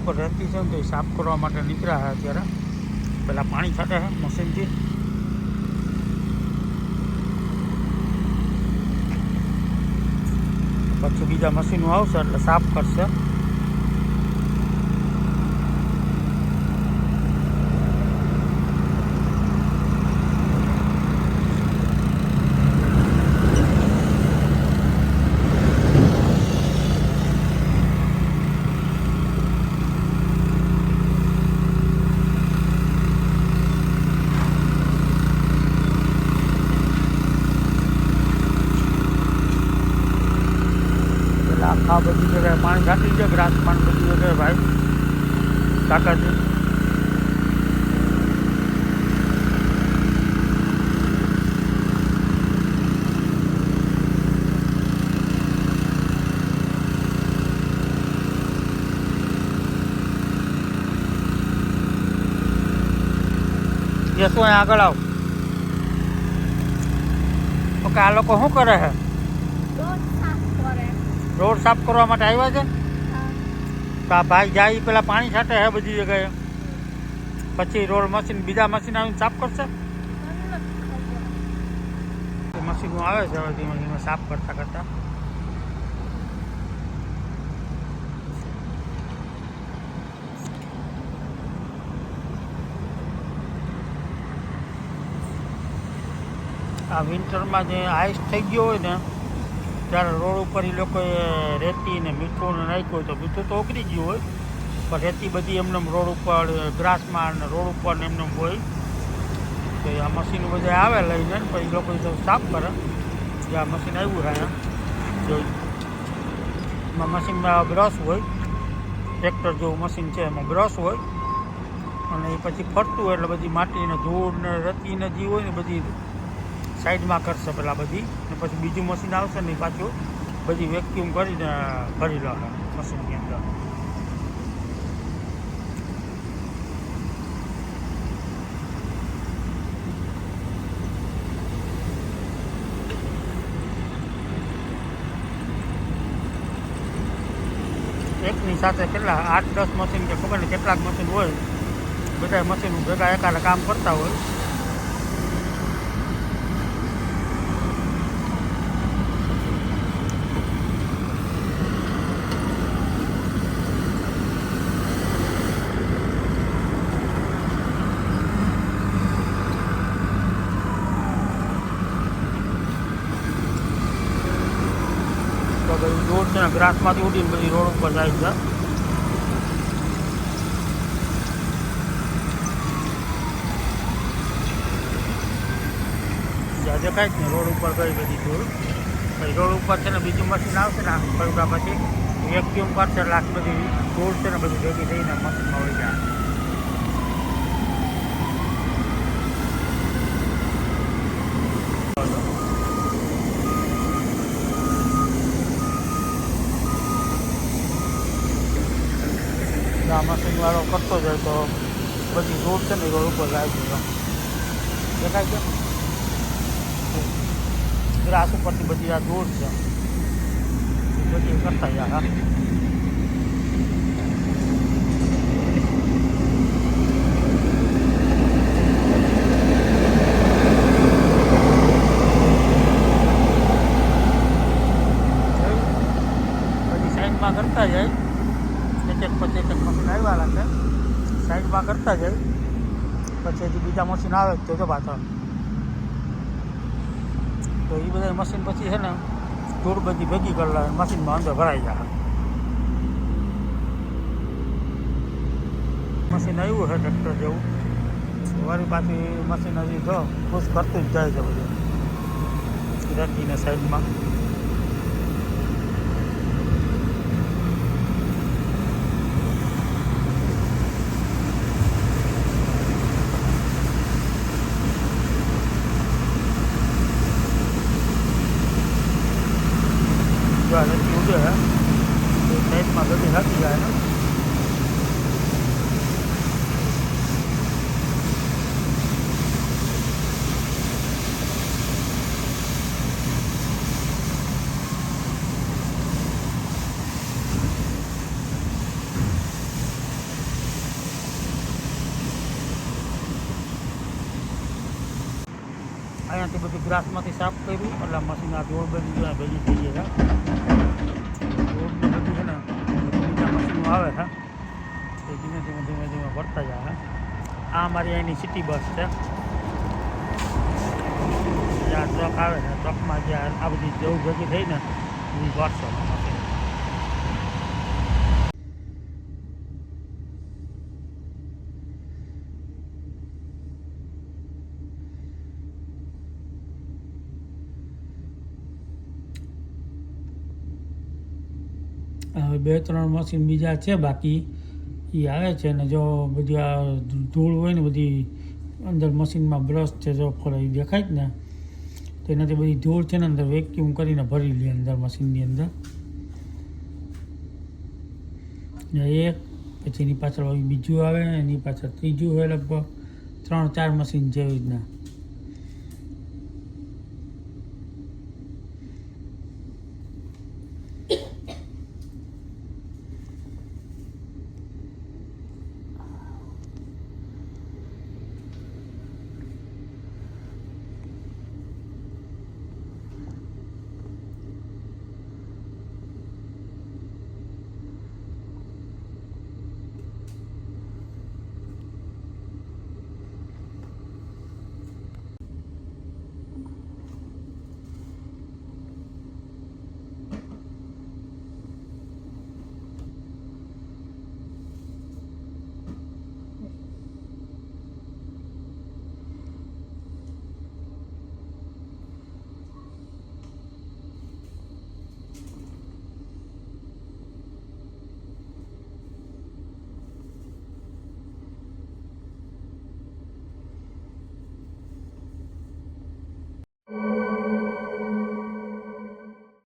ઉપર રહેતી છે ને તો એ સાફ કરવા માટે નીકળ્યા છે અત્યારે. પહેલાં પાણી છાંટે છે મશીનથી. પછી બીજા મશીનો આવશે એટલે સાફ કરશે. આ બધી જગ્યાએ પાણી છાંટી છે. ગ્રાસ પાણી બધી જગ્યાએ ભાઈ કાકા છે. યશુ અહીંયા આગળ આવ. ઓકે, આ લોકો શું કરે છે? રોડ સાફ કરવા માટે આવ્યા છે. તો આ ભાઈ જાય પેલા પાણી છાંટે છે બધી જગ્યાએ. પછી રોડ મશીન બીજા મશીન આવીને સાફ કરશે. મશીનો આવે છે હવે ધીમે ધીમે સાફ કરતા કરતા. આ વિન્ટરમાં જે આઈસ થઈ ગયો હોય ને ત્યારે રોડ ઉપર એ લોકોએ રેતી ને મીઠું ને નાખ્યું હોય તો મીઠું તો ઓગળી ગયું હોય, પણ રેતી બધી એમને રોડ ઉપર ગ્રાસમાં ને રોડ ઉપર ને એમને હોય. તો આ મશીન બધા આવે લઈને પછી લોકો તો સાફ કરે. જે આ મશીન આવ્યું છે અહીંયા જોઈ, એમાં મશીનમાં બ્રશ હોય, ટ્રેક્ટર જેવું મશીન છે એમાં બ્રશ હોય અને એ પછી ફરતું હોય એટલે બધી માટીને ધૂળ ને રેતી ને જે હોય ને બધી સાઈડમાં કરશે પેલા બધી. ને પછી બીજું મશીન આવશે ને પાછું બધી વેક્યુમ કરીને ભરી લે મશીનની અંદર. એકની સાથે કેટલા 8-10 મશીન કે ખબર ને કેટલાક મશીન હોય, બધા મશીન ભેગા એકાને કામ કરતા હોય. રોડ છે ને ગ્રાસમાંથી ઉડીને બધી રોડ ઉપર જાય છે. જ્યાં દેખાય છે ને રોડ ઉપર ગઈ બધી ધૂળ. પછી રોડ ઉપર છે ને બીજું મશીન આવશે ને પડ્યા પછી વેક્યુમ કરશે એટલે આખી બધી ધૂળ છે ને બધી ભેગી થઈને મશીનમાં વળી જાય. આ મશીન વાળો કરતો જાય તો બધી રોડ છે ને રોડ ઉપર જાય છે. દેખાય છે ગ્રાસ ઉપરથી બધી આ રોડ છે બધી કરતા જાય. બધી સાઈડમાં કરતા જાય. એક પછી એક મશીન આવ્યા રાખે સાઈડમાં કરતા જાય. પછી હજી બીજા મશીન આવે તો જો પાછળ તો એ બધા મશીન પછી છે ને ધૂળ બધી ભેગી કરી લે મશીનમાં અંદર ભરાઈ જાય. મશીન આવ્યું છે ટ્રેક્ટર જેવું. વારી પાછી મશીન હજી જો પુશ કરતું જ જાય છે બધું રેતીને સાઈડમાં. રેતી ઉડે છે સાઈડમાં બધી રાખી જાય ને. અહીંયાથી બધું ગ્રાસમાંથી સાફ કર્યું એટલે મશીન આ ધૂળ બધી ભેગી થઈ જાય ધૂળને બધું છે ને બીજા મશીનો આવે છે એ ધીમે ધીમે ધીમે ધીમે ભરતા જાય આ અમારી અહીંની સિટી બસ છે જ્યાં ટ્રક આવે ને ટ્રકમાં જ્યાં આ બધી જવું ભેગી થઈ ને એ ભરશે મશીન હવે 2-3 મશીન બીજા છે બાકી એ આવે છે ને જો બધી આ ધૂળ હોય ને બધી અંદર મશીનમાં બ્રશ છે જો ફળે એ દેખાય જ ને તો એનાથી બધી ધૂળ છે ને અંદર વેક્યુમ કરીને ભરી લે અંદર મશીનની અંદર એક પછી એની પાછળ બીજું આવે એની પાછળ ત્રીજું હોય લગભગ 3-4 મશીન છે એવી રીતના